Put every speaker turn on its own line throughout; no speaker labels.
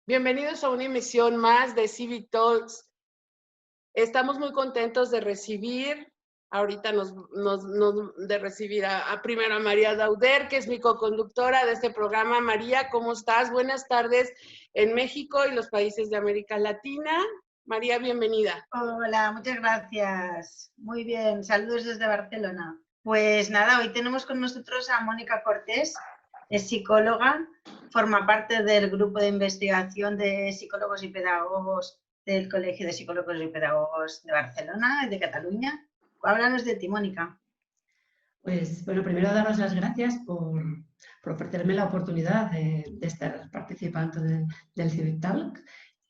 Bienvenidos a una emisión más de Civic Talks. Estamos muy contentos de recibir, de recibir primero a María Dauder, que es mi coconductora de este programa. María, ¿cómo estás? Buenas tardes en México y los países de América Latina. María, bienvenida.
Hola, muchas gracias. Muy bien, saludos desde Barcelona. Pues nada, hoy tenemos con nosotros a Mónica Cortés, es psicóloga, forma parte del grupo de investigación de psicólogos y pedagogos del Colegio de Psicólogos y Pedagogos de Barcelona y de Cataluña. Háblanos de ti, Mónica.
Pues bueno, primero daros las gracias por ofrecerme la oportunidad de estar participando del Civic Talk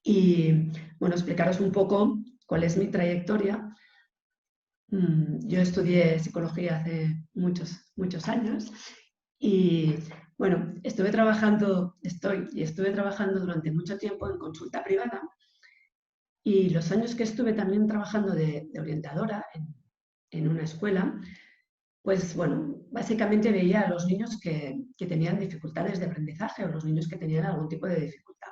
y bueno, explicaros un poco cuál es mi trayectoria. Yo estudié psicología hace muchos años y bueno, estuve trabajando durante mucho tiempo en consulta privada y los años que estuve también trabajando de orientadora en una escuela, pues bueno, básicamente veía a los niños que tenían dificultades de aprendizaje o los niños que tenían algún tipo de dificultad.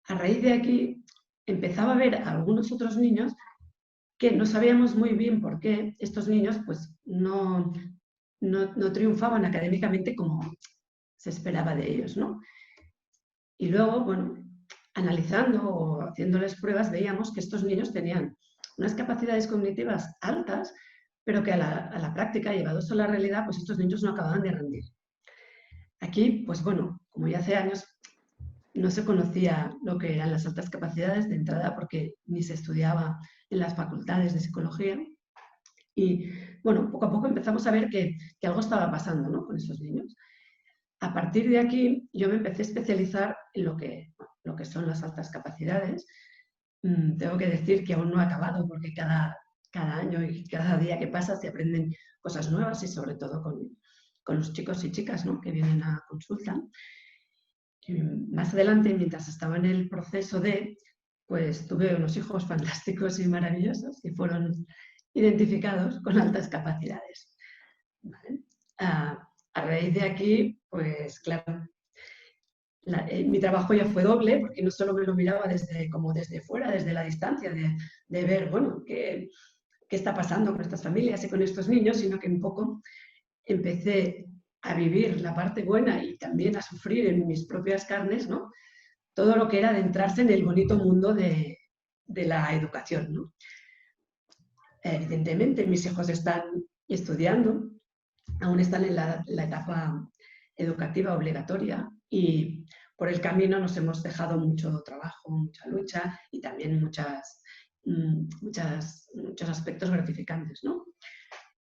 A raíz de aquí empezaba a ver a algunos otros niños que no sabíamos muy bien por qué estos niños pues no triunfaban académicamente como se esperaba de ellos, ¿no? Y luego, bueno, analizando o haciéndoles pruebas veíamos que estos niños tenían unas capacidades cognitivas altas, pero que a la práctica, llevados a la realidad, pues estos niños no acababan de rendir. Aquí, pues bueno, como ya hace años, no se conocía lo que eran las altas capacidades de entrada porque ni se estudiaba en las facultades de psicología. Y bueno, poco a poco empezamos a ver que algo estaba pasando, ¿no?, con esos niños. A partir de aquí, yo me empecé a especializar en lo que son las altas capacidades. Tengo que decir que aún no he acabado porque cada año y cada día que pasa se aprenden cosas nuevas y sobre todo con los chicos y chicas, ¿no?, que vienen a consulta. Más adelante, mientras estaba en el proceso pues tuve unos hijos fantásticos y maravillosos que fueron identificados con altas capacidades. ¿Vale? A raíz de aquí, pues claro, mi trabajo ya fue doble, porque no solo me lo miraba desde fuera, desde la distancia, de ver, bueno, qué está pasando con estas familias y con estos niños, sino que un poco empecé a vivir la parte buena y también a sufrir en mis propias carnes, ¿no?, todo lo que era adentrarse en el bonito mundo de la educación, ¿no? Evidentemente, mis hijos están estudiando, aún están en la etapa educativa obligatoria y por el camino nos hemos dejado mucho trabajo, mucha lucha y también muchos aspectos gratificantes, ¿no?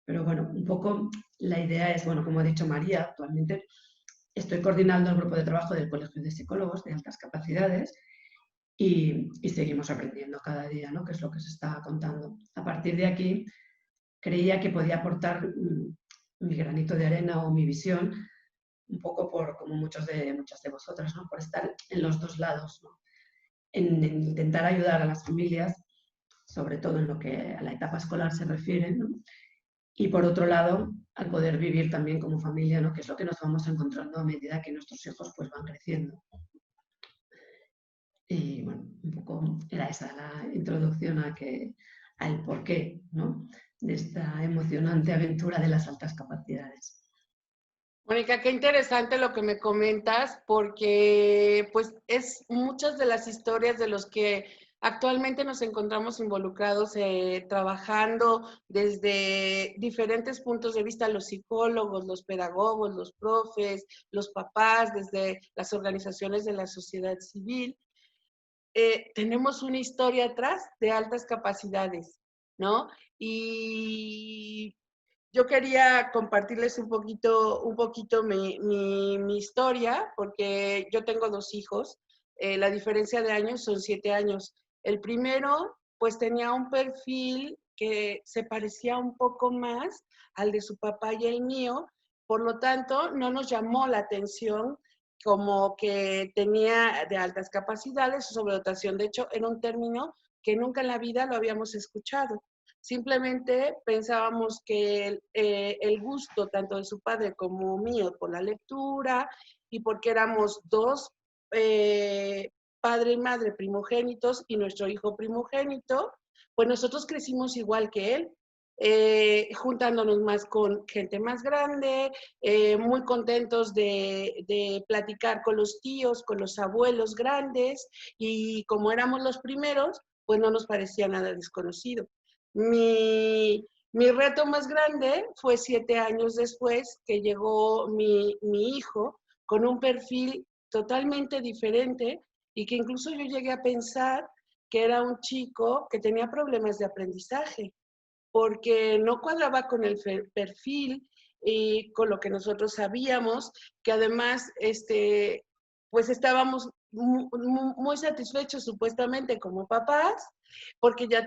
Pero bueno, un poco la idea es, bueno, como ha dicho María, actualmente estoy coordinando el grupo de trabajo del Colegio de Psicólogos de Altas Capacidades y seguimos aprendiendo cada día, ¿no?, que es lo que se está contando. A partir de aquí, creía que podía aportar mi granito de arena o mi visión, un poco como muchas de vosotras, ¿no?, por estar en los dos lados, ¿no?, en intentar ayudar a las familias, sobre todo en lo que a la etapa escolar se refiere, ¿no?, y por otro lado, al poder vivir también como familia, ¿no?, que es lo que nos vamos encontrando a medida que nuestros hijos pues van creciendo. Y bueno, un poco era esa la introducción al porqué, ¿no?, de esta emocionante aventura de las altas capacidades.
Mónica, qué interesante lo que me comentas, porque pues es muchas de las historias de los que actualmente nos encontramos involucrados trabajando desde diferentes puntos de vista, los psicólogos, los pedagogos, los profes, los papás, desde las organizaciones de la sociedad civil. Tenemos una historia atrás de altas capacidades, ¿no? Y yo quería compartirles un poquito mi historia, porque yo tengo 2 hijos. La diferencia de años son 7 años. El primero, pues tenía un perfil que se parecía un poco más al de su papá y el mío, por lo tanto, no nos llamó la atención como que tenía de altas capacidades o sobredotación. De hecho, era un término que nunca en la vida lo habíamos escuchado. Simplemente pensábamos que el gusto tanto de su padre como mío por la lectura y porque éramos dos padre y madre primogénitos y nuestro hijo primogénito, pues nosotros crecimos igual que él. Juntándonos más con gente más grande, muy contentos de platicar con los tíos, con los abuelos grandes, y como éramos los primeros, pues no nos parecía nada desconocido. Mi reto más grande fue 7 años después que llegó mi hijo con un perfil totalmente diferente y que incluso yo llegué a pensar que era un chico que tenía problemas de aprendizaje, porque no cuadraba con el perfil y con lo que nosotros sabíamos, que además pues estábamos muy satisfechos supuestamente como papás, porque ya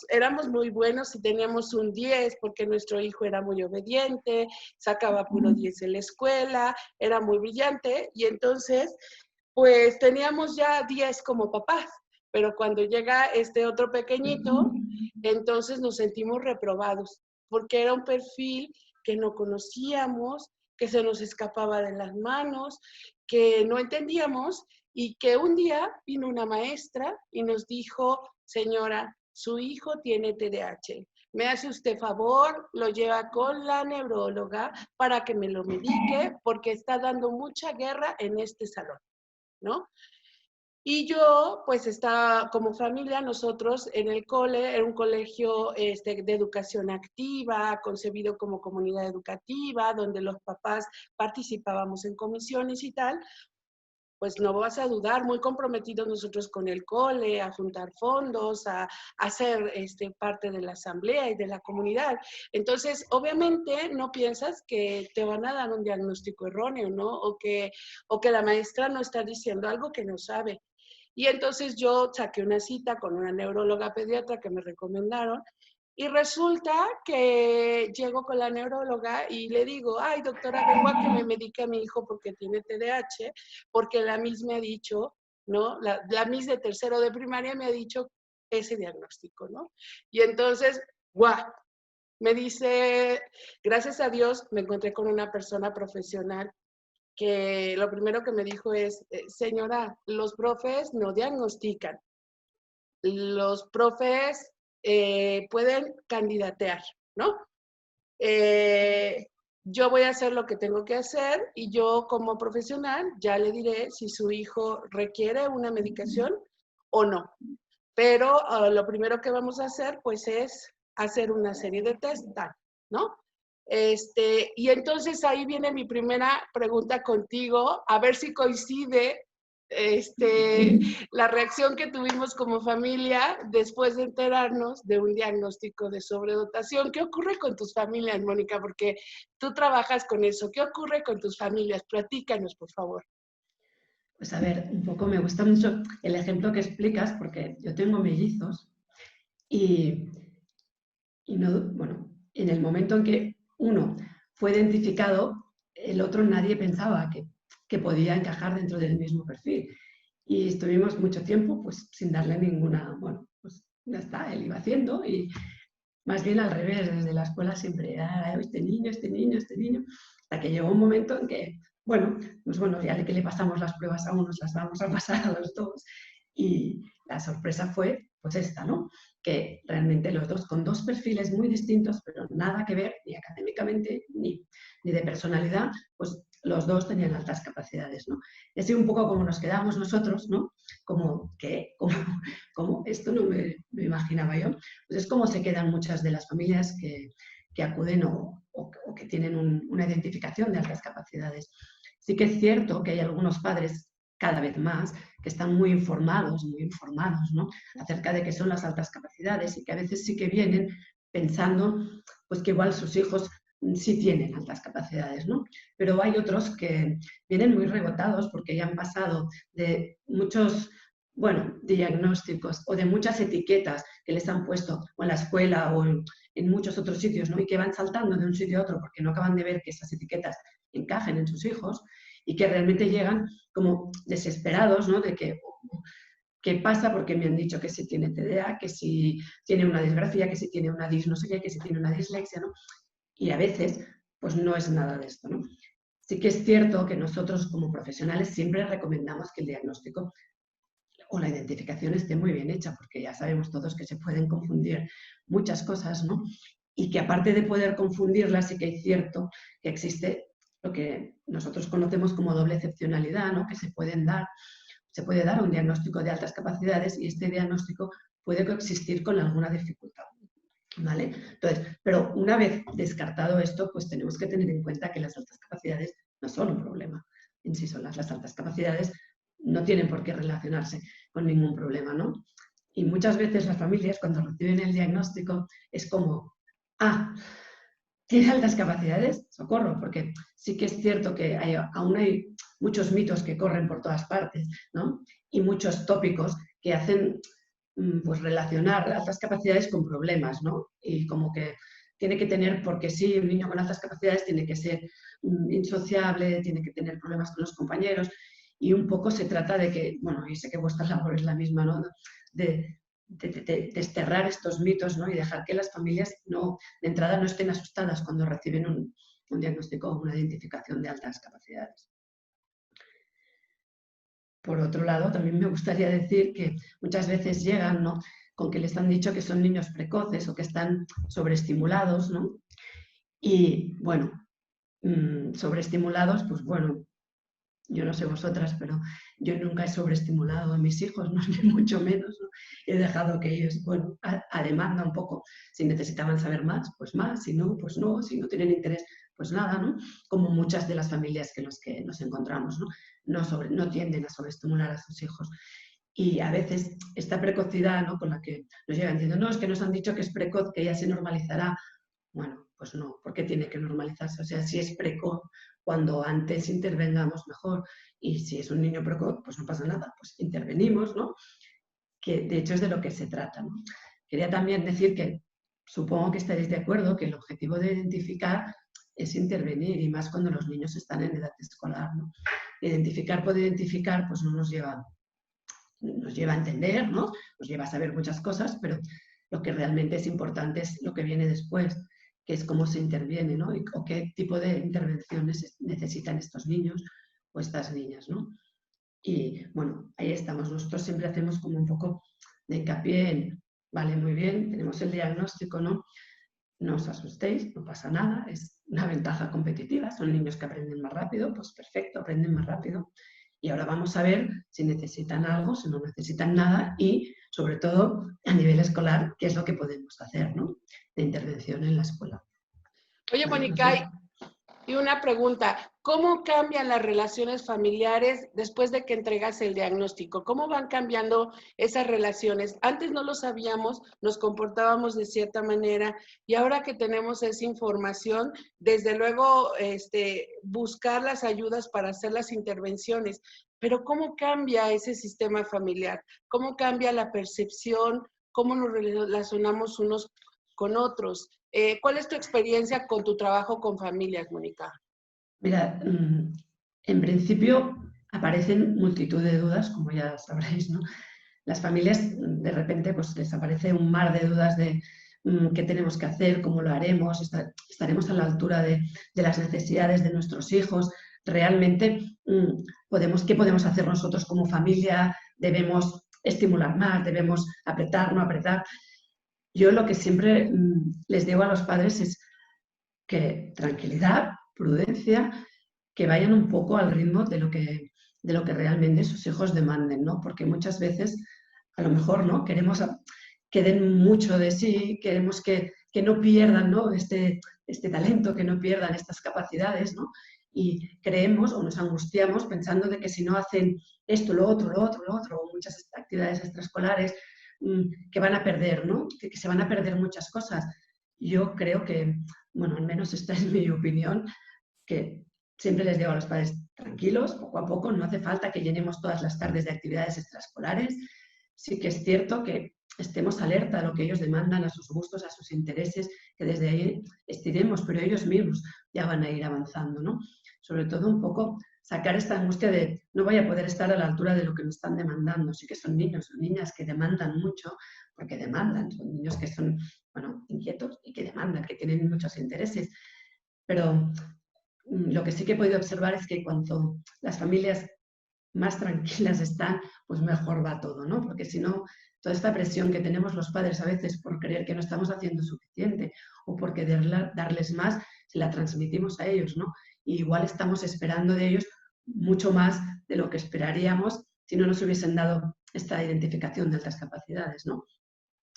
éramos muy buenos y teníamos un 10, porque nuestro hijo era muy obediente, sacaba puro 10 en la escuela, era muy brillante, y entonces pues teníamos ya 10 como papás. Pero cuando llega este otro pequeñito, entonces nos sentimos reprobados, porque era un perfil que no conocíamos, que se nos escapaba de las manos, que no entendíamos, y que un día vino una maestra y nos dijo: señora, su hijo tiene TDAH. ¿Me hace usted favor? Lo lleva con la neuróloga para que me lo medique, porque está dando mucha guerra en este salón, ¿no? Y yo, pues, estaba como familia, nosotros en el cole, era un colegio de educación activa, concebido como comunidad educativa, donde los papás participábamos en comisiones y tal. Pues no vas a dudar, muy comprometidos nosotros con el cole, a juntar fondos, a ser parte de la asamblea y de la comunidad. Entonces, obviamente, no piensas que te van a dar un diagnóstico erróneo, ¿no? O que la maestra no está diciendo algo que no sabe. Y entonces yo saqué una cita con una neuróloga pediatra que me recomendaron, y resulta que llego con la neuróloga y le digo: ay, doctora, vengo a que me medique a mi hijo porque tiene TDAH, porque la Miss me ha dicho, ¿no? La Miss de tercero de primaria me ha dicho ese diagnóstico, ¿no? Y entonces, ¡guau! Me dice, gracias a Dios, me encontré con una persona profesional que lo primero que me dijo es: señora, los profes no diagnostican, los profes pueden candidatear, ¿no? Yo voy a hacer lo que tengo que hacer, y yo como profesional ya le diré si su hijo requiere una medicación o no. Pero lo primero que vamos a hacer, pues, es hacer una serie de test, ¿no? Y entonces ahí viene mi primera pregunta contigo, a ver si coincide la reacción que tuvimos como familia después de enterarnos de un diagnóstico de sobredotación. ¿Qué ocurre con tus familias, Mónica? Porque tú trabajas con eso. ¿Qué ocurre con tus familias? Platícanos, por favor.
Pues a ver, un poco me gusta mucho el ejemplo que explicas, porque yo tengo mellizos y no, bueno, en el momento en que uno fue identificado, el otro nadie pensaba que podía encajar dentro del mismo perfil. Y estuvimos mucho tiempo pues sin darle ninguna, bueno, pues ya está, él iba haciendo, y más bien al revés, desde la escuela siempre, este niño, hasta que llegó un momento en que, bueno, pues bueno, ya que le pasamos las pruebas a unos, las vamos a pasar a los dos, y la sorpresa fue pues esta, ¿no? Que realmente los dos, con dos perfiles muy distintos, pero nada que ver ni académicamente ni de personalidad, pues los dos tenían altas capacidades, ¿no? Y así un poco como nos quedamos nosotros, ¿no? Como esto no me imaginaba yo. Pues es como se quedan muchas de las familias que acuden o que tienen una identificación de altas capacidades. Sí que es cierto que hay algunos padres, cada vez más, que están muy informados, ¿no? Acerca de qué son las altas capacidades, y que a veces sí que vienen pensando pues que igual sus hijos sí tienen altas capacidades, ¿no? Pero hay otros que vienen muy rebotados porque ya han pasado de muchos, bueno, diagnósticos o de muchas etiquetas que les han puesto o en la escuela o en muchos otros sitios, ¿no? Y que van saltando de un sitio a otro porque no acaban de ver que esas etiquetas encajen en sus hijos, y que realmente llegan como desesperados, ¿no? De que ¿qué pasa? Porque me han dicho que si tiene TDA, que si tiene una disgrafía, que si tiene una dis no sé qué, que si tiene una dislexia, ¿no? Y a veces, pues no es nada de esto, ¿no? Sí que es cierto que nosotros como profesionales siempre recomendamos que el diagnóstico o la identificación esté muy bien hecha, porque ya sabemos todos que se pueden confundir muchas cosas, ¿no? Y que aparte de poder confundirlas, sí que es cierto que existe lo que nosotros conocemos como doble excepcionalidad, ¿no? Que se puede dar un diagnóstico de altas capacidades y este diagnóstico puede coexistir con alguna dificultad, ¿vale? Entonces, pero una vez descartado esto, pues tenemos que tener en cuenta que las altas capacidades no son un problema en sí solas. Las altas capacidades no tienen por qué relacionarse con ningún problema, ¿no? Y muchas veces las familias, cuando reciben el diagnóstico, es como, ah, ¿tiene altas capacidades? Socorro, porque sí que es cierto que aún hay muchos mitos que corren por todas partes, ¿no? Y muchos tópicos que hacen pues relacionar altas capacidades con problemas, ¿no? Y como que tiene que tener, porque sí, un niño con altas capacidades tiene que ser insociable, tiene que tener problemas con los compañeros, y un poco se trata de que, bueno, y sé que vuestra labor es la misma, ¿no? De desterrar estos mitos, ¿no? Y dejar que las familias de entrada no estén asustadas cuando reciben un diagnóstico o una identificación de altas capacidades. Por otro lado, también me gustaría decir que muchas veces llegan, ¿no?, con que les han dicho que son niños precoces o que están sobreestimulados, ¿no? Y bueno, sobreestimulados, pues bueno, yo no sé vosotras, pero yo nunca he sobreestimulado a mis hijos, ¿no? Ni mucho menos, ¿no? He dejado que ellos, bueno, a demanda un poco, si necesitaban saber más, pues más, si no, pues no, si no tienen interés, pues nada, ¿no? Como muchas de las familias que nos encontramos, ¿no? No tienden a sobreestimular a sus hijos. Y a veces esta precocidad, ¿no?, con la que nos llegan diciendo, no, es que nos han dicho que es precoz, que ya se normalizará. Bueno, pues no, porque tiene que normalizarse. O sea, si es precoz, cuando antes intervengamos mejor. Y si es un niño precoz, pues no pasa nada, pues intervenimos, ¿no? Que de hecho es de lo que se trata, ¿no? Quería también decir que supongo que estaréis de acuerdo que el objetivo de identificar es intervenir, y más cuando los niños están en edad escolar, ¿no? Identificar por identificar, pues no nos lleva a entender, ¿no? Nos lleva a saber muchas cosas, pero lo que realmente es importante es lo que viene después, que es cómo se interviene, ¿no? O qué tipo de intervenciones necesitan estos niños o estas niñas, ¿no? Y bueno, ahí estamos. Nosotros siempre hacemos como un poco de hincapié en, vale, muy bien, tenemos el diagnóstico, ¿no? No os asustéis, no pasa nada, es una ventaja competitiva, son niños que aprenden más rápido, pues perfecto, aprenden más rápido. Y ahora vamos a ver si necesitan algo, si no necesitan nada y, sobre todo, a nivel escolar, qué es lo que podemos hacer, ¿no?, de intervención en la escuela.
Oye,
Vale,
Mónica, y una pregunta, ¿cómo cambian las relaciones familiares después de que entregas el diagnóstico? ¿Cómo van cambiando esas relaciones? Antes no lo sabíamos, nos comportábamos de cierta manera y ahora que tenemos esa información, desde luego buscar las ayudas para hacer las intervenciones. Pero ¿cómo cambia ese sistema familiar? ¿Cómo cambia la percepción? ¿Cómo nos relacionamos unos con otros? ¿Cuál es tu experiencia con tu trabajo con familias, Mónica?
Mira, en principio aparecen multitud de dudas, como ya sabréis, ¿no? Las familias, de repente, pues les aparece un mar de dudas de qué tenemos que hacer, cómo lo haremos, estaremos a la altura de las necesidades de nuestros hijos, realmente qué podemos hacer nosotros como familia, debemos estimular más, debemos apretar, no apretar. Yo lo que siempre les digo a los padres es que tranquilidad, prudencia, que vayan un poco al ritmo de lo que realmente sus hijos demanden, ¿no? Porque muchas veces, a lo mejor, ¿no?, queremos que den mucho de sí, queremos que no pierdan, ¿no?, este talento, que no pierdan estas capacidades, ¿no? Y creemos o nos angustiamos pensando de que si no hacen esto, lo otro, o muchas actividades extraescolares, que van a perder, ¿no?, que se van a perder muchas cosas. Yo creo que, bueno, al menos esta es mi opinión, que siempre les digo a los padres, tranquilos, poco a poco, no hace falta que llenemos todas las tardes de actividades extraescolares. Sí que es cierto que estemos alerta a lo que ellos demandan, a sus gustos, a sus intereses, que desde ahí estiremos, pero ellos mismos ya van a ir avanzando, ¿no? Sobre todo un poco sacar esta angustia de no voy a poder estar a la altura de lo que me están demandando. Sí que son niños, son niñas que demandan mucho, porque demandan, son niños que son, bueno, inquietos y que demandan, que tienen muchos intereses. Pero lo que sí que he podido observar es que cuando las familias más tranquilas están, pues mejor va todo, ¿no? Porque si no, toda esta presión que tenemos los padres a veces por creer que no estamos haciendo suficiente o por querer darles más, si la transmitimos a ellos, ¿no? Y igual estamos esperando de ellos mucho más de lo que esperaríamos si no nos hubiesen dado esta identificación de altas capacidades, ¿no?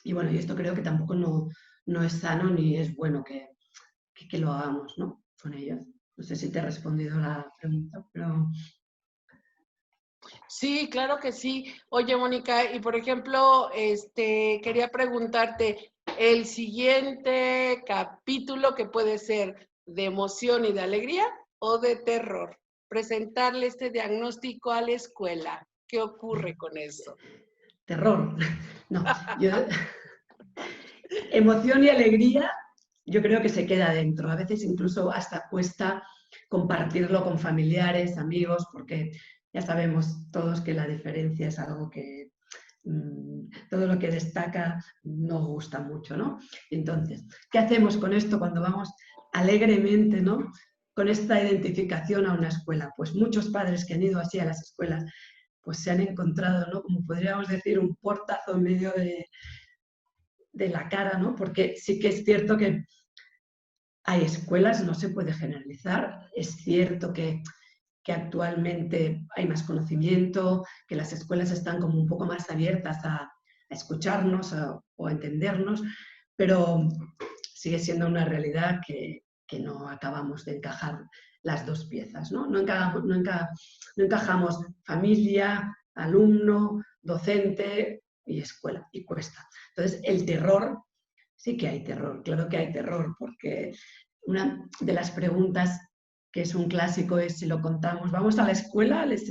Y bueno, y esto creo que tampoco no es sano ni es bueno que lo hagamos, ¿no? Con ellos. No sé si te he respondido la pregunta, pero...
Sí, claro que sí. Oye, Mónica, y por ejemplo, quería preguntarte, el siguiente capítulo que puede ser de emoción y de alegría o de terror, presentarle este diagnóstico a la escuela. ¿Qué ocurre con eso?
Terror. No, yo... Emoción y alegría, yo creo que se queda dentro. A veces incluso hasta cuesta compartirlo con familiares, amigos, porque ya sabemos todos que la diferencia es algo que todo lo que destaca nos gusta mucho, ¿no? Entonces, ¿qué hacemos con esto cuando vamos alegremente, ¿no? Con esta identificación a una escuela? Pues muchos padres que han ido así a las escuelas, pues se han encontrado, ¿no? Como podríamos decir, un portazo en medio de la cara, ¿no? Porque sí que es cierto que hay escuelas, no se puede generalizar, es cierto que actualmente hay más conocimiento, que las escuelas están como un poco más abiertas a escucharnos o a entendernos, pero sigue siendo una realidad que no acabamos de encajar las dos piezas, ¿no? No encajamos familia, alumno, docente y escuela, y cuesta. Entonces, el terror, sí que hay terror, claro que hay terror, porque una de las preguntas que es un clásico es si lo contamos, vamos a la escuela, les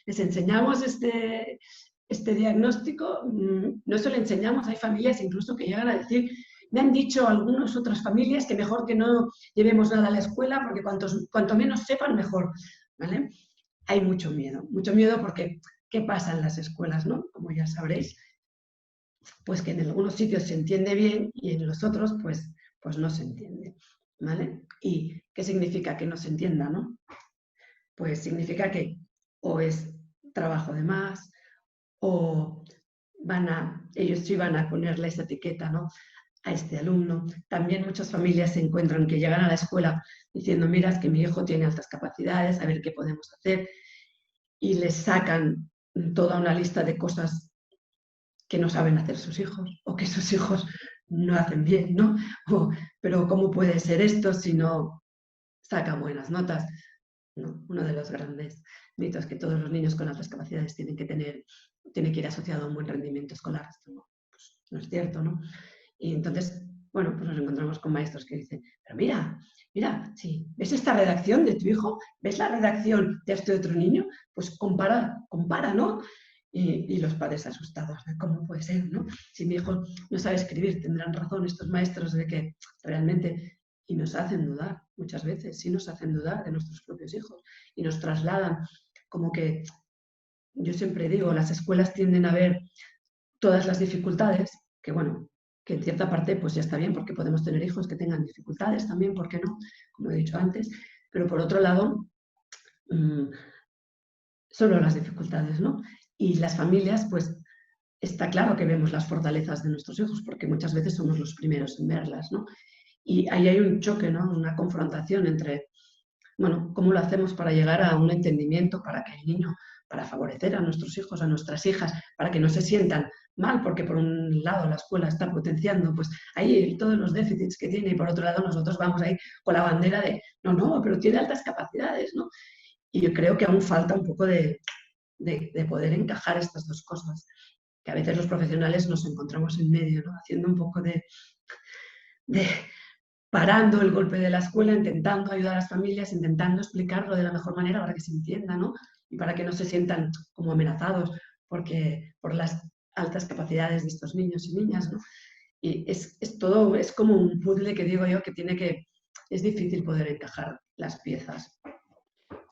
enseñamos este diagnóstico, no se lo enseñamos, hay familias incluso que llegan a decir, me han dicho algunas otras familias que mejor que no llevemos nada a la escuela porque cuanto menos sepan, mejor, ¿vale? Hay mucho miedo porque ¿qué pasa en las escuelas, no? Como ya sabréis, pues que en algunos sitios se entiende bien y en los otros pues no se entiende, ¿vale? ¿Y qué significa que no se entienda, no? Pues significa que o es trabajo de más o ellos sí van a ponerle esa etiqueta, ¿no? A este alumno. También muchas familias se encuentran que llegan a la escuela diciendo, mira, es que mi hijo tiene altas capacidades, a ver qué podemos hacer, y les sacan toda una lista de cosas que no saben hacer sus hijos o que sus hijos no hacen bien, ¿no? Pero ¿cómo puede ser esto si no sacan buenas notas? ¿No? Uno de los grandes mitos que todos los niños con altas capacidades tienen que ir asociado a un buen rendimiento escolar. Esto no es cierto, ¿no? Y entonces, bueno, pues nos encontramos con maestros que dicen, pero mira, si ves esta redacción de tu hijo, ves la redacción de este otro niño, pues compara, ¿no? Y los padres asustados, ¿no? ¿Cómo puede ser, no? Si mi hijo no sabe escribir, tendrán razón estos maestros de que realmente... Y nos hacen dudar muchas veces, sí nos hacen dudar de nuestros propios hijos y nos trasladan como que, yo siempre digo, las escuelas tienden a ver todas las dificultades, que bueno, que en cierta parte pues ya está bien porque podemos tener hijos que tengan dificultades también, ¿por qué no? Como he dicho antes, pero por otro lado, solo las dificultades, ¿no? Y las familias, pues está claro que vemos las fortalezas de nuestros hijos porque muchas veces somos los primeros en verlas, ¿no? Y ahí hay un choque, ¿no? Una confrontación entre, bueno, cómo lo hacemos para llegar a un entendimiento para que el niño, para favorecer a nuestros hijos, a nuestras hijas, para que no se sientan mal, porque por un lado la escuela está potenciando pues ahí todos los déficits que tiene y por otro lado nosotros vamos ahí con la bandera de, no, pero tiene altas capacidades, ¿no? Y yo creo que aún falta un poco de poder encajar estas dos cosas, que a veces los profesionales nos encontramos en medio, ¿no? Haciendo un poco de parando el golpe de la escuela, intentando ayudar a las familias, intentando explicarlo de la mejor manera para que se entienda, ¿no? Y para que no se sientan como amenazados por las altas capacidades de estos niños y niñas, ¿no? Y es todo, es como un puzzle que digo yo que es difícil poder encajar las piezas.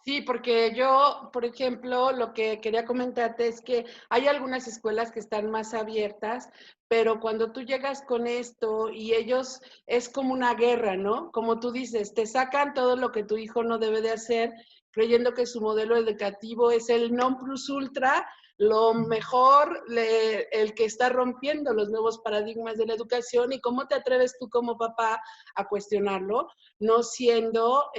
Sí, porque yo, por ejemplo, lo que quería comentarte es que hay algunas escuelas que están más abiertas, pero cuando tú llegas con esto y ellos es como una guerra, ¿no? Como tú dices, te sacan todo lo que tu hijo no debe de hacer. creyendo que su modelo educativo es el non plus ultra, lo mejor, el que está rompiendo los nuevos paradigmas de la educación. ¿Y cómo te atreves tú como papá a cuestionarlo, no siendo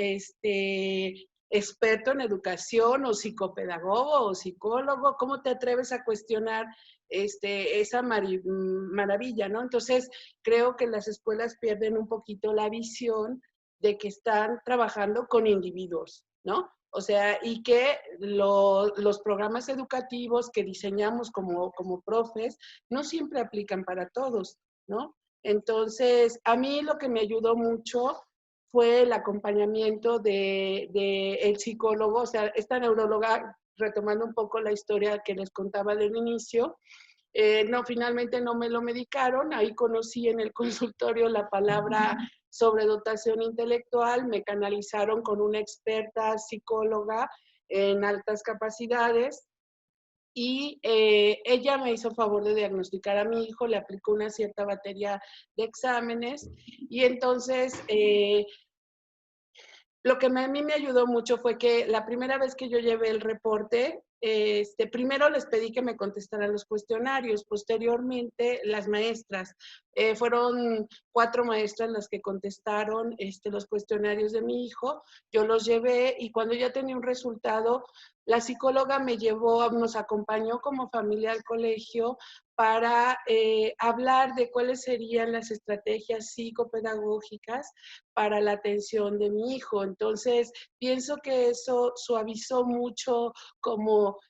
experto en educación o psicopedagogo o psicólogo? ¿Cómo te atreves a cuestionar esa maravilla, ¿no? Entonces, creo que las escuelas pierden un poquito la visión de que están trabajando con individuos, ¿no? O sea, y que los programas educativos que diseñamos como profes no siempre aplican para todos, ¿no? Entonces, a mí lo que me ayudó mucho fue el acompañamiento de el psicólogo, o sea, esta neuróloga, retomando un poco la historia que les contaba del inicio. No, finalmente no me lo medicaron, ahí conocí en el consultorio la palabra sobredotación intelectual, me canalizaron con una experta psicóloga en altas capacidades y ella me hizo favor de diagnosticar a mi hijo, le aplicó una cierta batería de exámenes y entonces lo que a mí me ayudó mucho fue que la primera vez que yo llevé el reporte, primero les pedí que me contestaran los cuestionarios, posteriormente las maestras. Fueron 4 maestras las que contestaron los cuestionarios de mi hijo, yo los llevé y cuando ya tenía un resultado, la psicóloga me llevó, nos acompañó como familia al colegio para hablar de cuáles serían las estrategias psicopedagógicas para la atención de mi hijo. Entonces, pienso que eso suavizó mucho,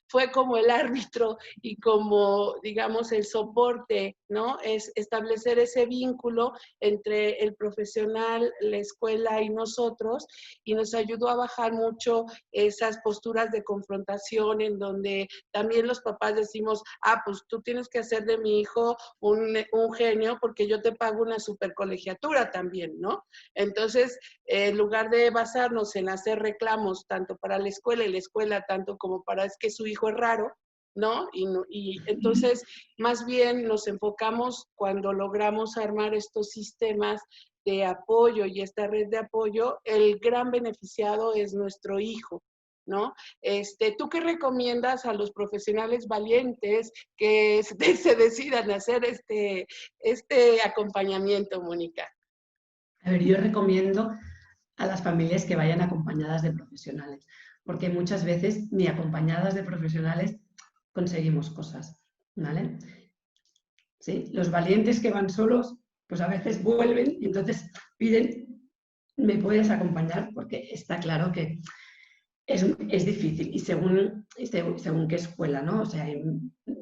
fue como el árbitro y como, digamos, el soporte, ¿no? Es establecer ese vínculo entre el profesional, la escuela y nosotros, y nos ayudó a bajar mucho esas posturas de confrontación en donde también los papás decimos, pues tú tienes que hacer de mi hijo un genio porque yo te pago una super colegiatura también, ¿no? Entonces, en lugar de basarnos en hacer reclamos tanto para la escuela y la escuela tanto como para es que su hijo es raro, ¿no? Y entonces, más bien nos enfocamos cuando logramos armar estos sistemas de apoyo y esta red de apoyo, el gran beneficiado es nuestro hijo, ¿no? ¿Tú qué recomiendas a los profesionales valientes que se decidan a hacer este acompañamiento, Mónica?
A ver, yo recomiendo a las familias que vayan acompañadas de profesionales, porque muchas veces ni acompañadas de profesionales conseguimos cosas, ¿vale? ¿Sí? Los valientes que van solos, pues a veces vuelven y entonces piden, ¿me puedes acompañar? Porque está claro que es difícil y según qué escuela, ¿no? O sea,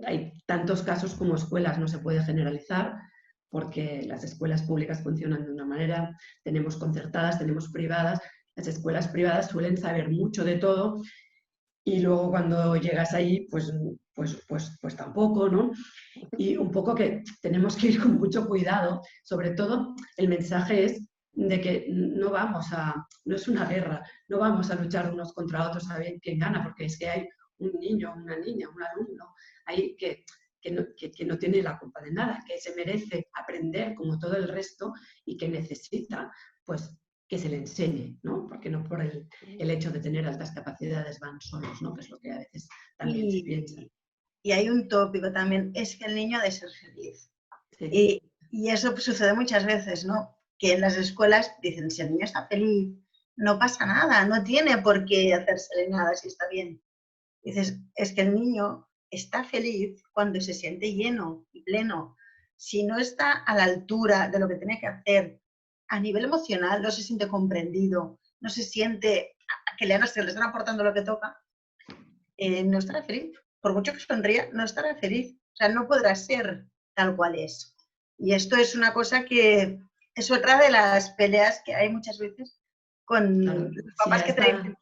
hay tantos casos como escuelas, no se puede generalizar porque las escuelas públicas funcionan de una manera, tenemos concertadas, tenemos privadas, las escuelas privadas suelen saber mucho de todo y luego cuando llegas ahí, pues tampoco, ¿no? Y un poco que tenemos que ir con mucho cuidado, sobre todo el mensaje es de que no es una guerra, no vamos a luchar unos contra otros a ver quién gana, porque es que hay un niño, una niña, un alumno ahí que no tiene la culpa de nada, que se merece aprender como todo el resto y que necesita, pues, que se le enseñe, ¿no? Porque no por el hecho de tener altas capacidades van solos, ¿no? Que es lo que a veces también se piensa.
Y hay un tópico también, es que el niño ha de ser feliz.
Sí.
Y eso sucede muchas veces, ¿no? Que en las escuelas dicen, si el niño está feliz, no pasa nada, no tiene por qué hacérsele nada si está bien. Dices, es que el niño está feliz cuando se siente lleno y pleno. Si no está a la altura de lo que tiene que hacer a nivel emocional, no se siente comprendido, no se siente que le están aportando lo que toca, no estará feliz. Por mucho que sonría, no estará feliz. O sea, no podrá ser tal cual es. Y esto es una cosa que es otra de las peleas que hay muchas veces con los papás que te dicen,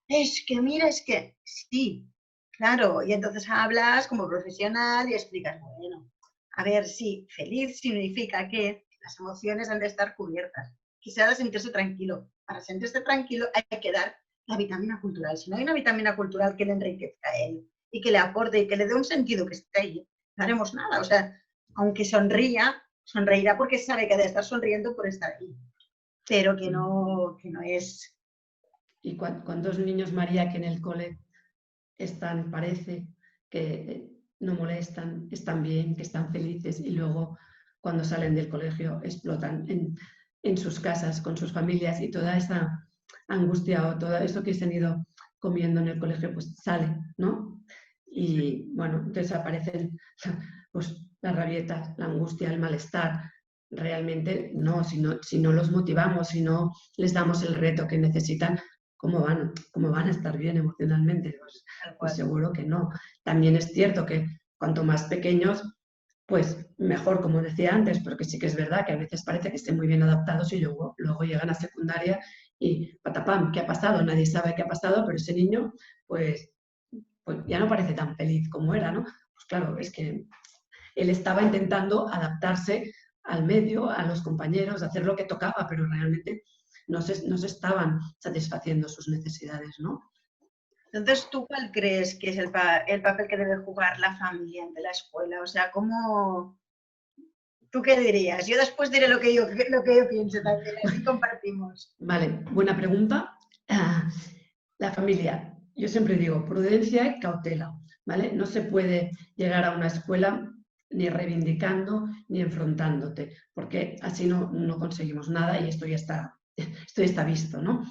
es que mira, es que sí, claro. Y entonces hablas como profesional y explicas, bueno, a ver, sí, feliz significa que las emociones han de estar cubiertas, que se ha de sentirse tranquilo. Para sentirse tranquilo hay que dar la vitamina cultural. Si no hay una vitamina cultural que le enriquezca a él y que le aporte y que le dé un sentido que esté ahí, no haremos nada. O sea, aunque sonreirá porque sabe que ha de estar sonriendo por estar ahí, pero que no es
y cuántos niños, María, que en el cole están, parece que no molestan, están bien, que están felices y luego cuando salen del colegio explotan en sus casas, con sus familias y toda esa angustia o todo eso que se han ido comiendo en el colegio, pues sale, ¿no? Y bueno, entonces aparecen pues, las rabietas, la angustia, el malestar. Realmente no, si no los motivamos, si no les damos el reto que necesitan, ¿cómo van a estar bien emocionalmente? Pues seguro que no. También es cierto que cuanto más pequeños, pues mejor, como decía antes, porque sí que es verdad que a veces parece que estén muy bien adaptados y luego llegan a secundaria y patapam, ¿qué ha pasado? Nadie sabe qué ha pasado, pero ese niño, pues ya no parece tan feliz como era, ¿no? Pues claro, es que él estaba intentando adaptarse al medio, a los compañeros, hacer lo que tocaba, pero realmente no se estaban satisfaciendo sus necesidades, ¿no?
Entonces, ¿tú cuál crees que es el papel que debe jugar la familia ante la escuela? O sea, ¿tú qué dirías? Yo después diré lo que yo pienso también, así compartimos.
Vale, buena pregunta. La familia, yo siempre digo prudencia y cautela, ¿vale? No se puede llegar a una escuela ni reivindicando ni enfrentándote, porque así no conseguimos nada y esto ya está visto, ¿no?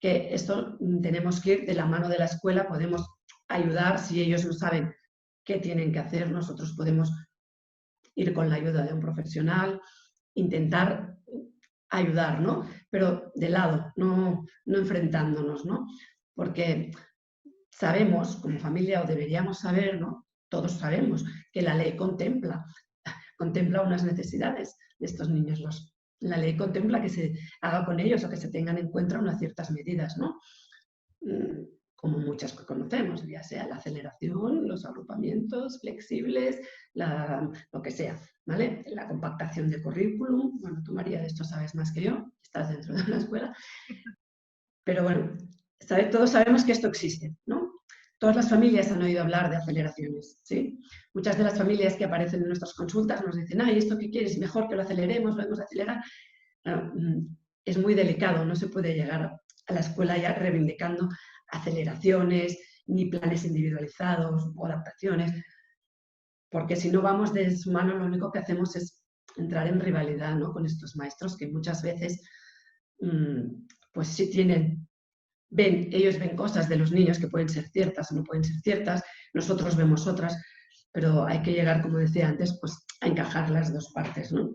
Que esto tenemos que ir de la mano de la escuela, podemos ayudar si ellos no saben qué tienen que hacer, nosotros podemos ir con la ayuda de un profesional, intentar ayudar, ¿no? Pero de lado, no enfrentándonos, ¿no? Porque sabemos, como familia, o deberíamos saber, ¿no? Todos sabemos que la ley contempla unas necesidades de estos niños. La ley contempla que se haga con ellos o que se tengan en cuenta unas ciertas medidas, ¿no? Como muchas que conocemos, ya sea la aceleración, los agrupamientos flexibles, lo que sea, ¿vale? La compactación de currículum. Bueno, tú, María, de esto sabes más que yo, estás dentro de una escuela. Pero bueno, todos sabemos que esto existe, ¿no? Todas las familias han oído hablar de aceleraciones, ¿sí? Muchas de las familias que aparecen en nuestras consultas nos dicen, ay, ¿esto qué quieres? Mejor que lo aceleremos, lo hemos de acelerar. Es muy delicado, no se puede llegar a la escuela ya reivindicando aceleraciones, ni planes individualizados o adaptaciones, porque si no vamos de su mano, lo único que hacemos es entrar en rivalidad, ¿no? Con estos maestros que muchas veces, pues sí ellos ven cosas de los niños que pueden ser ciertas o no pueden ser ciertas, nosotros vemos otras, pero hay que llegar, como decía antes, pues a encajar las dos partes, ¿no?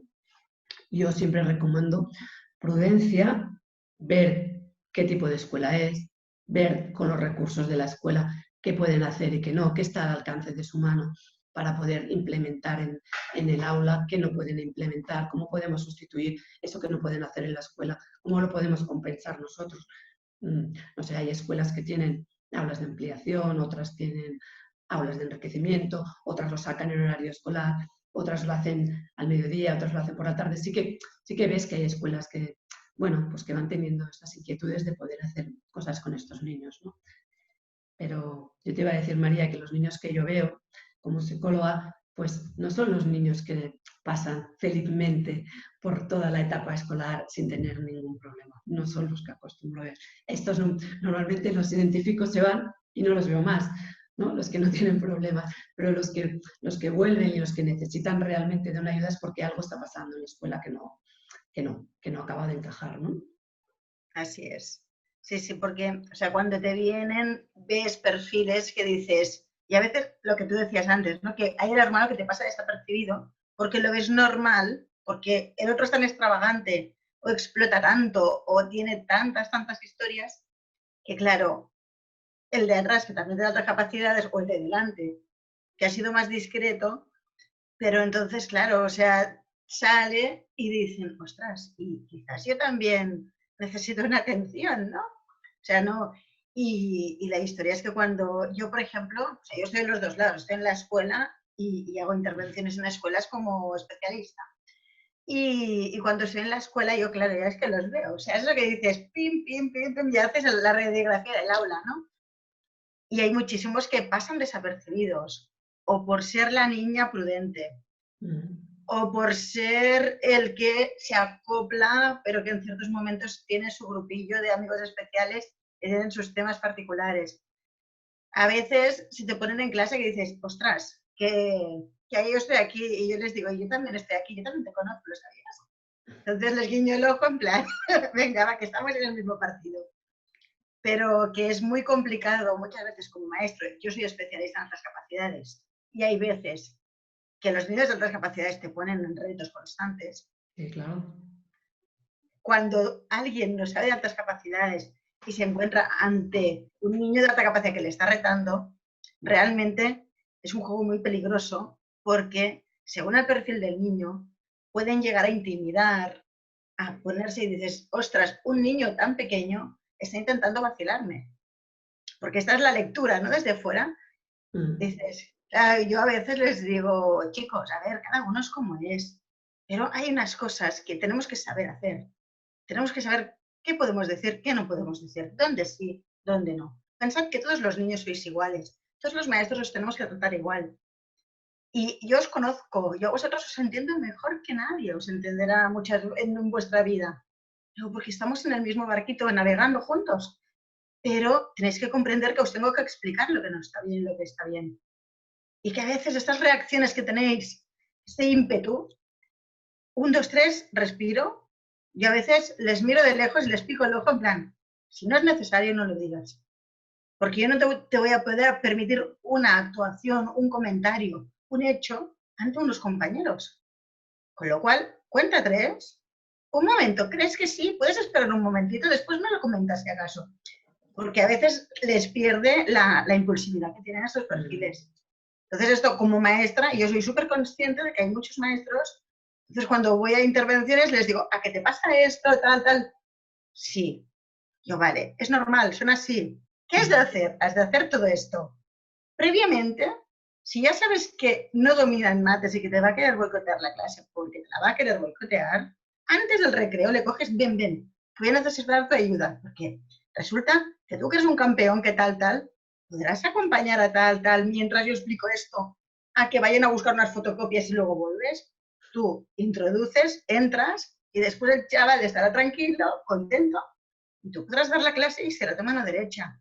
Yo siempre recomiendo prudencia, ver qué tipo de escuela es, ver con los recursos de la escuela qué pueden hacer y qué no, qué está al alcance de su mano para poder implementar en el aula, qué no pueden implementar, cómo podemos sustituir eso que no pueden hacer en la escuela, cómo lo podemos compensar nosotros. No sé, hay escuelas que tienen aulas de ampliación, otras tienen aulas de enriquecimiento, otras lo sacan en horario escolar, otras lo hacen al mediodía, otras lo hacen por la tarde. Sí que ves que hay escuelas que, bueno, pues que van teniendo estas inquietudes de poder hacer cosas con estos niños, ¿no? Pero yo te iba a decir, María, que los niños que yo veo como psicóloga, pues no son los niños que pasan felizmente por toda la etapa escolar sin tener ningún problema. No son los que acostumbro a ver. Estos normalmente los científicos se van y no los veo más, ¿no? Los que no tienen problemas, pero los que vuelven y los que necesitan realmente de una ayuda es porque algo está pasando en la escuela que no acaba de encajar, ¿no?
Así es. Sí, sí, porque, o sea, cuando te vienen, ves perfiles que dices, y a veces lo que tú decías antes, ¿no? Que hay el hermano que te pasa desapercibido porque lo ves normal, porque el otro es tan extravagante o explota tanto o tiene tantas historias que, claro, el de atrás, que también tiene otras capacidades, o el de delante, que ha sido más discreto, pero entonces, claro, o sea, sale y dicen, ostras, y quizás yo también necesito una atención, ¿no? O sea, no. Y la historia es que cuando yo, por ejemplo, o sea, yo estoy en los dos lados, estoy en la escuela y hago intervenciones en escuelas como especialista. Y cuando estoy en la escuela, yo, claro, ya es que los veo. O sea, es lo que dices, pim, pim, pim, pim, y haces la radiografía del aula, ¿no? Y hay muchísimos que pasan desapercibidos, o por ser la niña prudente, o por ser el que se acopla, pero que en ciertos momentos tiene su grupillo de amigos especiales tienen sus temas particulares. A veces se te ponen en clase que dices, ostras, que yo estoy aquí, y yo les digo, yo también estoy aquí, yo también te conozco, ¿lo sabías? Entonces les guiño el ojo en plan, venga, va, que estamos en el mismo partido. Pero que es muy complicado muchas veces como maestro. Yo soy especialista en altas capacidades y hay veces que los niños de altas capacidades te ponen en retos constantes.
Sí, claro.
Cuando alguien no sabe de altas capacidades y se encuentra ante un niño de alta capacidad que le está retando, realmente es un juego muy peligroso porque según el perfil del niño pueden llegar a intimidar, a ponerse y dices, ostras, un niño tan pequeño está intentando vacilarme. Porque esta es la lectura, ¿no? Desde fuera. Dices, yo a veces les digo, chicos, a ver, cada uno es como es, pero hay unas cosas que tenemos que saber hacer. Tenemos que saber qué podemos decir, qué no podemos decir, dónde sí, dónde no. Pensad que todos los niños sois iguales, todos los maestros os tenemos que tratar igual. Y yo os conozco, yo a vosotros os entiendo mejor que nadie, os entenderá muchas en vuestra vida. Pero porque estamos en el mismo barquito navegando juntos. Pero tenéis que comprender que os tengo que explicar lo que no está bien y lo que está bien. Y que a veces estas reacciones que tenéis, este ímpetu, 1, 2, 3, respiro, y a veces les miro de lejos y les pico el ojo en plan, si no es necesario no lo digas. Porque yo no te voy a poder permitir una actuación, un comentario, un hecho ante unos compañeros. Con lo cual, cuenta 3. Un momento, ¿crees que sí? Puedes esperar un momentito, después me lo comentas si acaso. Porque a veces les pierde la impulsividad que tienen esos perfiles. Entonces esto, como maestra, yo soy súper consciente de que hay muchos maestros, entonces cuando voy a intervenciones les digo, ¿a qué te pasa esto, tal, tal? Sí. Yo, vale, es normal, son así. ¿Qué has de hacer? Has de hacer todo esto. Previamente, si ya sabes que no dominan mates y que te va a querer boicotear la clase porque te la va a querer boicotear, antes del recreo le coges, ven, que voy a necesitar tu ayuda. Porque resulta que tú que eres un campeón, que tal, podrás acompañar a tal, mientras yo explico esto, a que vayan a buscar unas fotocopias y luego vuelves. Tú introduces, entras y después el chaval estará tranquilo, contento, y tú podrás dar la clase y será tu mano derecha.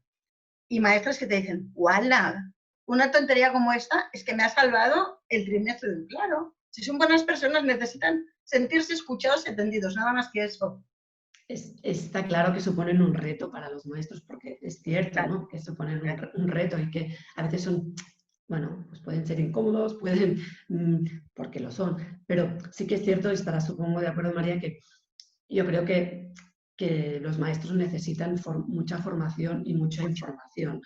Y maestras que te dicen, ¡guala! Una tontería como esta es que me ha salvado el trimestre. Claro, si son buenas personas necesitan sentirse escuchados y atendidos, nada más que eso.
Está claro que suponen un reto para los maestros, porque es cierto,
Claro.
¿no? Que suponen un reto y que a veces son, bueno, pues pueden ser incómodos, pueden, porque lo son, pero sí que es cierto, estarás supongo de acuerdo, María, que yo creo que los maestros necesitan mucha formación y mucha información,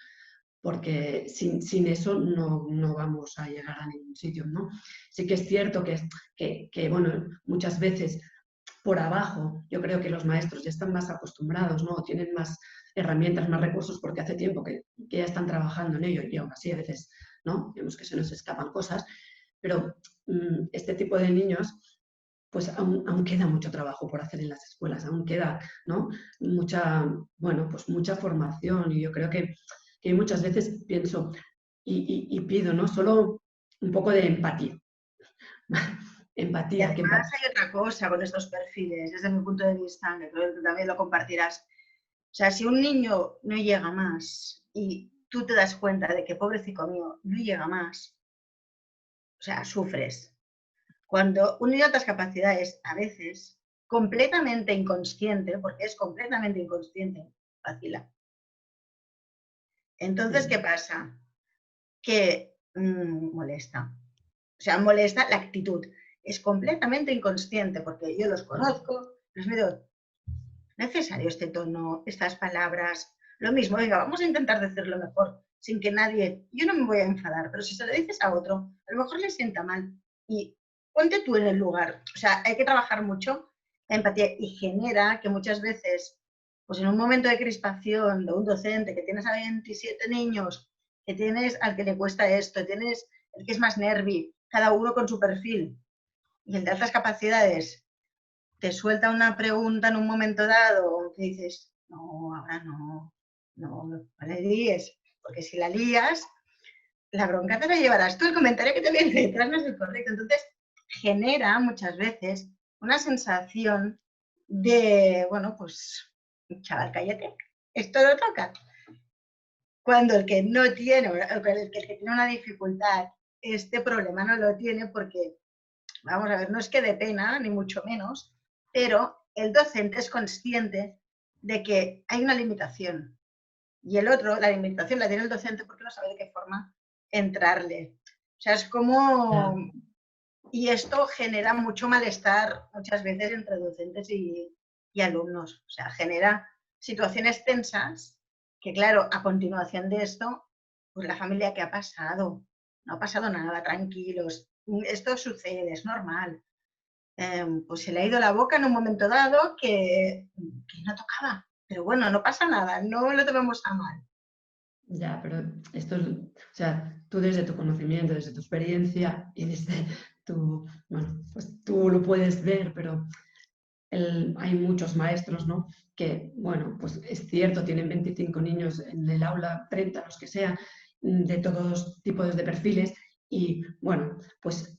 porque sin eso no vamos a llegar a ningún sitio, ¿no? Sí que es cierto que bueno, muchas veces por abajo, yo creo que los maestros ya están más acostumbrados, ¿no? Tienen más herramientas, más recursos, porque hace tiempo que ya están trabajando en ello, y aún así a veces, ¿no? Vemos que se nos escapan cosas, pero este tipo de niños, pues aún queda mucho trabajo por hacer en las escuelas, aún queda, ¿no? Mucha formación, y yo creo que muchas veces pienso y pido, ¿no? Solo un poco de empatía.
Y
Empatía.
además hay otra cosa con estos perfiles, desde mi punto de vista, que creo que tú también lo compartirás. O sea, si un niño no llega más y tú te das cuenta de que, pobrecito mío, no llega más, o sea, sufres. Cuando un niño de altas capacidades, a veces, completamente inconsciente, porque es completamente inconsciente, vacila. Entonces, ¿qué pasa? Que molesta. O sea, molesta la actitud. Es completamente inconsciente, porque yo los conozco, les digo, necesario este tono, estas palabras, lo mismo, venga, vamos a intentar decirlo mejor, sin que nadie, yo no me voy a enfadar, pero si se lo dices a otro, a lo mejor le sienta mal. Y ponte tú en el lugar. O sea, hay que trabajar mucho la empatía y genera que muchas veces, pues en un momento de crispación de un docente, que tienes a 27 niños, que tienes al que le cuesta esto, tienes el que es más nervi, cada uno con su perfil, y el de altas capacidades te suelta una pregunta en un momento dado que dices, no, ahora no le líes, porque si la lías, la bronca te la llevarás tú, el comentario que te viene detrás no es el correcto. Entonces, genera muchas veces una sensación de, bueno, pues, chaval, cállate, esto lo toca. Cuando el que no tiene, el que tiene una dificultad, este problema no lo tiene porque, vamos a ver, no es que de pena, ni mucho menos, pero el docente es consciente de que hay una limitación. Y el otro, la limitación la tiene el docente porque no sabe de qué forma entrarle. O sea, es como... Y esto genera mucho malestar muchas veces entre docentes y alumnos. O sea, genera situaciones tensas que, claro, a continuación de esto, pues la familia, ¿qué ha pasado? No ha pasado nada, tranquilos. Esto sucede, es normal. Pues se le ha ido la boca en un momento dado que no tocaba. Pero bueno, no pasa nada, no lo tomemos a mal.
Ya, pero esto es, o sea, tú desde tu conocimiento, desde tu experiencia y desde tu, bueno, pues tú lo puedes ver, pero hay muchos maestros, ¿no? Que, bueno, pues es cierto, tienen 25 niños en el aula, 30, los que sea, de todos tipos de perfiles y, bueno, pues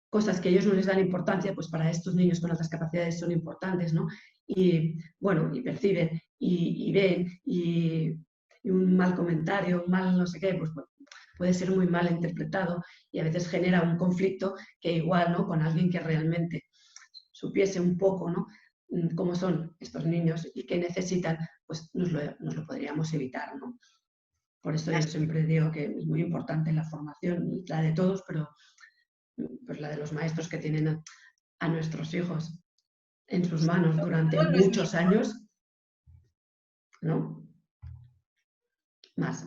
cosas que ellos no les dan importancia, pues para estos niños con altas capacidades son importantes, ¿no? Y, bueno, y perciben y ven y un mal comentario, un mal no sé qué, pues puede ser muy mal interpretado y a veces genera un conflicto que igual, ¿no? Con alguien que realmente supiese un poco, ¿no? Cómo son estos niños y qué necesitan, pues nos lo podríamos evitar, ¿no? Por eso yo siempre digo que es muy importante la formación, la de todos, pero pues la de los maestros que tienen a nuestros hijos en sus manos durante muchos años, ¿no? Más.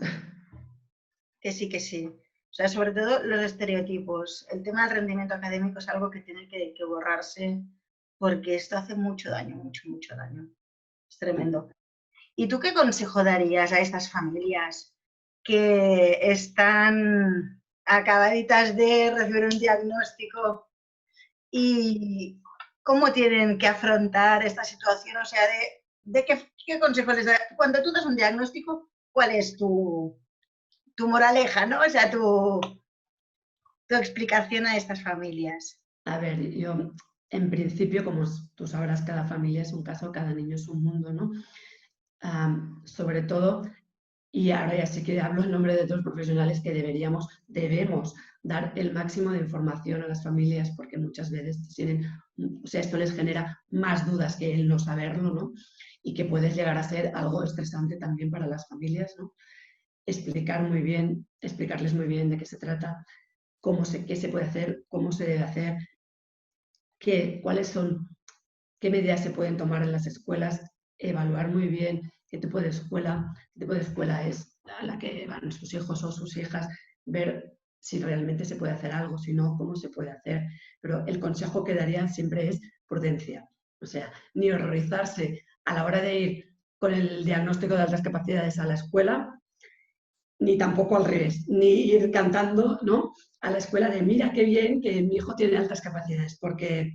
Que sí, que sí. O sea, sobre todo los estereotipos. El tema del rendimiento académico es algo que tiene que borrarse porque esto hace mucho daño, mucho, mucho daño. Es tremendo. ¿Y tú qué consejo darías a estas familias que están acabaditas de recibir un diagnóstico y cómo tienen que afrontar esta situación? O sea, de qué consejo les das? Cuando tú das un diagnóstico, ¿cuál es tu moraleja, ¿no? O sea, tu explicación a estas familias.
A ver, yo en principio, como tú sabrás, cada familia es un caso, cada niño es un mundo, ¿no? Sobre todo, y ahora ya sí que hablo en nombre de todos los profesionales, que debemos dar el máximo de información a las familias porque muchas veces tienen, o sea, esto les genera más dudas que el no saberlo, ¿no? Y que puede llegar a ser algo estresante también para las familias, ¿no? Explicarles muy bien de qué se trata, qué se puede hacer, cómo se debe hacer, qué medidas se pueden tomar en las escuelas, evaluar muy bien qué tipo de escuela es a la que van sus hijos o sus hijas, ver si realmente se puede hacer algo, si no, cómo se puede hacer. Pero el consejo que daría siempre es prudencia. O sea, ni horrorizarse a la hora de ir con el diagnóstico de altas capacidades a la escuela, ni tampoco al revés, ni ir cantando, ¿no?, a la escuela de mira qué bien que mi hijo tiene altas capacidades, porque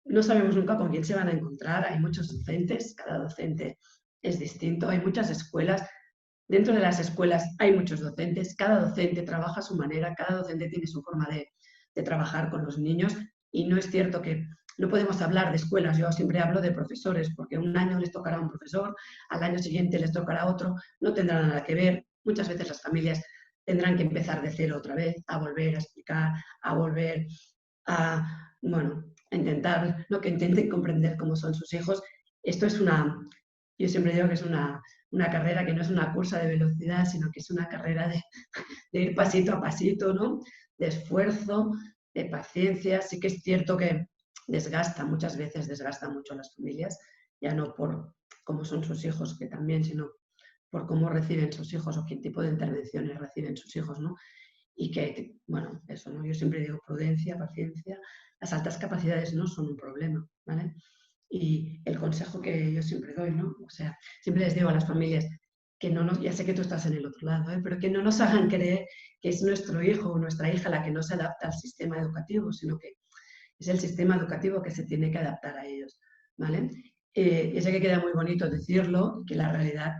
no sabemos nunca con quién se van a encontrar. Hay muchos docentes, cada docente es distinto, hay muchas escuelas. Dentro de las escuelas hay muchos docentes, cada docente trabaja a su manera, cada docente tiene su forma de trabajar con los niños y no es cierto que no podemos hablar de escuelas, yo siempre hablo de profesores, porque un año les tocará un profesor, al año siguiente les tocará otro, no tendrá nada que ver. Muchas veces las familias tendrán que empezar de cero otra vez, a volver a explicar, a volver a, bueno, a intentar, ¿no?, que intenten comprender cómo son sus hijos. Esto es yo siempre digo que es una carrera que no es una cursa de velocidad, sino que es una carrera de ir pasito a pasito, ¿no?, de esfuerzo, de paciencia. Sí que es cierto que muchas veces desgasta mucho a las familias, ya no por cómo son sus hijos, que también, sino por cómo reciben sus hijos o qué tipo de intervenciones reciben sus hijos, ¿no? Y que, bueno, eso, ¿no? Yo siempre digo prudencia, paciencia. Las altas capacidades no son un problema, ¿vale? Y el consejo que yo siempre doy, ¿no? O sea, siempre les digo a las familias que ya sé que tú estás en el otro lado, pero que no nos hagan creer que es nuestro hijo o nuestra hija la que no se adapta al sistema educativo, sino que es el sistema educativo que se tiene que adaptar a ellos, ¿vale? Yo sé que queda muy bonito decirlo y que la realidad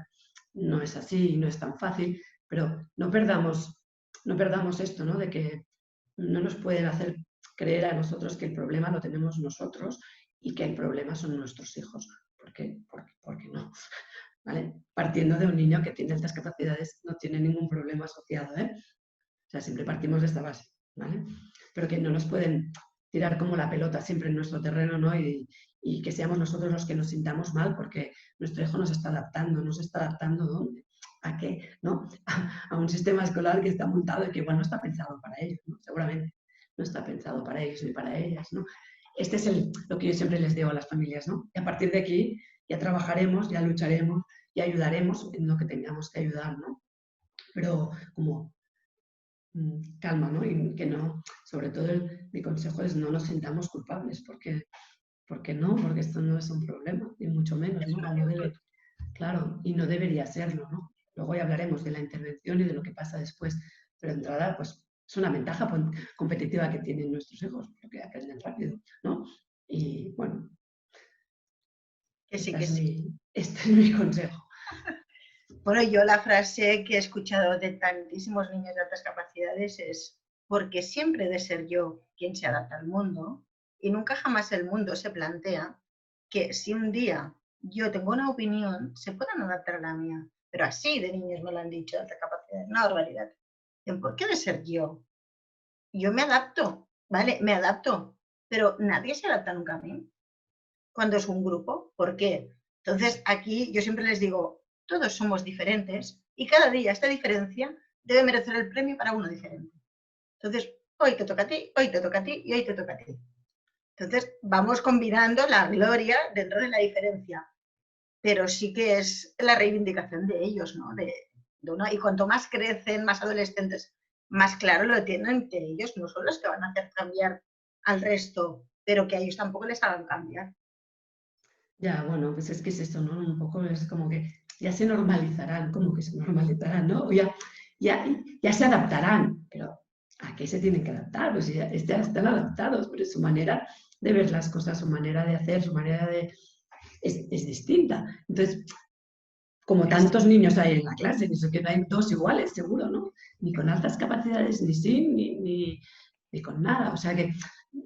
no es así y no es tan fácil, pero no perdamos esto, ¿no?, de que no nos pueden hacer creer a nosotros que el problema lo tenemos nosotros y que el problema son nuestros hijos, porque no. ¿vale? Partiendo de un niño que tiene altas capacidades, no tiene ningún problema asociado, ¿eh? O sea, siempre partimos de esta base, ¿vale? Pero que no nos pueden tirar como la pelota siempre en nuestro terreno, ¿no? Y que seamos nosotros los que nos sintamos mal porque nuestro hijo nos está adaptando ¿dónde? ¿A qué? ¿No? A un sistema escolar que está montado y que igual no está pensado para ellos, ¿no? Seguramente no está pensado para ellos ni para ellas, ¿no? Este es lo que yo siempre les digo a las familias, ¿no? Y a partir de aquí ya trabajaremos, ya lucharemos y ayudaremos en lo que tengamos que ayudar, ¿no? Pero como calma, ¿no? Y que no, sobre todo mi consejo es no nos sintamos culpables, porque no, porque esto no es un problema, ni mucho menos, ¿no? No debe, claro, y no debería serlo, ¿no? Luego ya hablaremos de la intervención y de lo que pasa después, pero de entrada, pues es una ventaja competitiva que tienen nuestros hijos, porque aprenden rápido, ¿no? Y bueno,
Que sí,
este es mi consejo.
Bueno, yo la frase que he escuchado de tantísimos niños de altas capacidades es: porque siempre he de ser yo quien se adapta al mundo, y nunca jamás el mundo se plantea que si un día yo tengo una opinión, se puedan adaptar a la mía. Pero así de niños me lo han dicho, de alta capacidad, una barbaridad. ¿Por qué he de ser yo? Yo me adapto, ¿vale? Me adapto, pero nadie se adapta nunca a mí cuando es un grupo. ¿Por qué? Entonces, aquí yo siempre les digo, todos somos diferentes y cada día esta diferencia debe merecer el premio para uno diferente. Entonces, hoy te toca a ti, hoy te toca a ti y hoy te toca a ti. Entonces, vamos combinando la gloria dentro de la diferencia, pero sí que es la reivindicación de ellos, ¿no? Y cuanto más crecen, más adolescentes, más claro lo tienen que ellos no son los que van a hacer cambiar al resto, pero que a ellos tampoco les hagan cambiar.
Ya, bueno, pues es que es eso, ¿no? Un poco es como que ya se normalizarán, como que se normalizarán, ¿no? O ya se adaptarán, pero ¿a qué se tienen que adaptar? Pues ya están adaptados, pero su manera de ver las cosas, su manera de hacer, su manera de... es distinta. Entonces, como tantos niños hay en la clase, ni que no hay dos iguales, seguro, ¿no? Ni con altas capacidades, ni sin, ni con nada. O sea que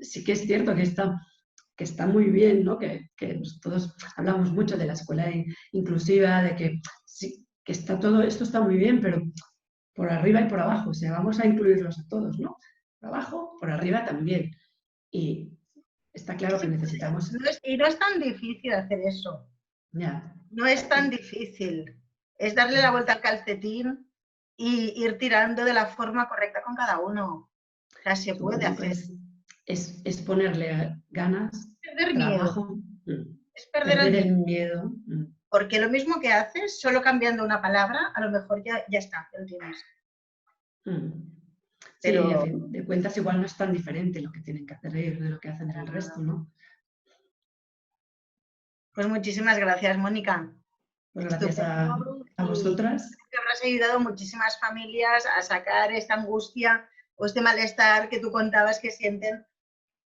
sí que es cierto que está muy bien, ¿no? Que todos hablamos mucho de la escuela inclusiva, de que sí, que todo esto está muy bien, pero por arriba y por abajo, o sea, vamos a incluirlos a todos, ¿no? Por abajo, por arriba también. Y está claro que necesitamos...
Y no es tan difícil hacer eso.
Ya.
No es tan difícil. Es darle la vuelta al calcetín y ir tirando de la forma correcta con cada uno. O sea, se puede hacer.
Es ponerle ganas,
Perder
trabajo,
miedo. Es perder
el miedo.
Porque lo mismo que haces, solo cambiando una palabra, a lo mejor ya está, ya lo tienes.
Pero... Sí, a fin de cuentas igual no es tan diferente lo que tienen que hacer ellos de lo que hacen el resto, ¿no?
Pues muchísimas gracias, Mónica.
Pues gracias a vosotras.
Que habrás ayudado a muchísimas familias a sacar esta angustia o este malestar que tú contabas que sienten,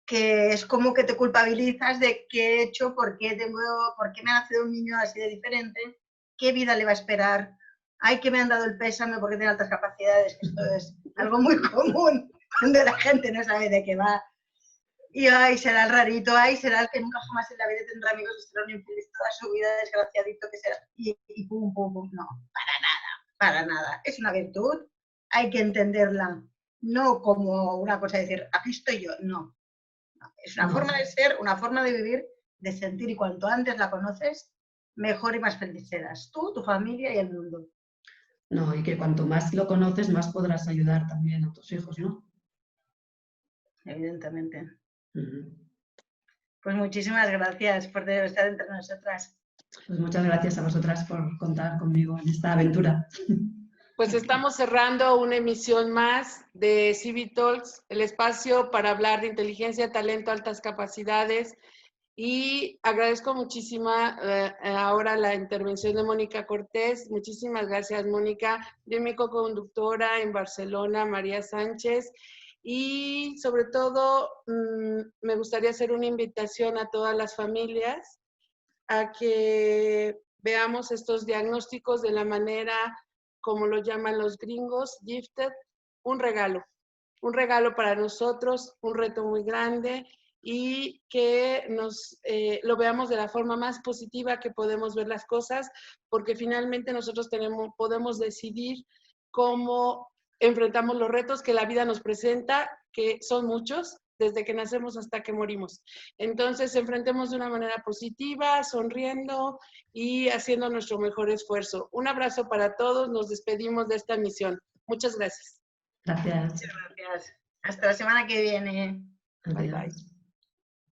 que es como que te culpabilizas de qué he hecho, por qué me ha nacido un niño así de diferente, qué vida le va a esperar, ay, que me han dado el pésame porque tiene altas capacidades. Esto es algo muy común cuando la gente no sabe de qué va. Y ay, será el rarito, ay, será el que nunca jamás en la vida tendrá amigos y será un infeliz toda su vida, desgraciadito que será. Y pum, pum, pum. No, para nada. Es una virtud, hay que entenderla, no como una cosa de decir, aquí estoy yo, no. Es una forma de ser, una forma de vivir, de sentir, y cuanto antes la conoces, mejor y más feliz serás tú, tu familia y el mundo.
No, y que cuanto más lo conoces, más podrás ayudar también a tus hijos, ¿no?
Evidentemente. Pues muchísimas gracias por estar entre nosotras.
Pues muchas gracias a vosotras por contar conmigo en esta aventura.
Pues estamos cerrando una emisión más de CB Talks, el espacio para hablar de inteligencia, talento, altas capacidades. Y agradezco muchísimo ahora la intervención de Mónica Cortés. Muchísimas gracias, Mónica, de mi co-conductora en Barcelona, María Sánchez. Y sobre todo, me gustaría hacer una invitación a todas las familias a que veamos estos diagnósticos de la manera, como lo llaman los gringos, gifted, un regalo para nosotros, un reto muy grande. y que lo veamos de la forma más positiva que podemos ver las cosas, porque finalmente nosotros podemos decidir cómo enfrentamos los retos que la vida nos presenta, que son muchos, desde que nacemos hasta que morimos. Entonces, enfrentemos de una manera positiva, sonriendo y haciendo nuestro mejor esfuerzo. Un abrazo para todos, nos despedimos de esta misión. Muchas gracias.
Gracias.
Muchas gracias. Hasta la semana que viene.
Adiós.
Bye, bye.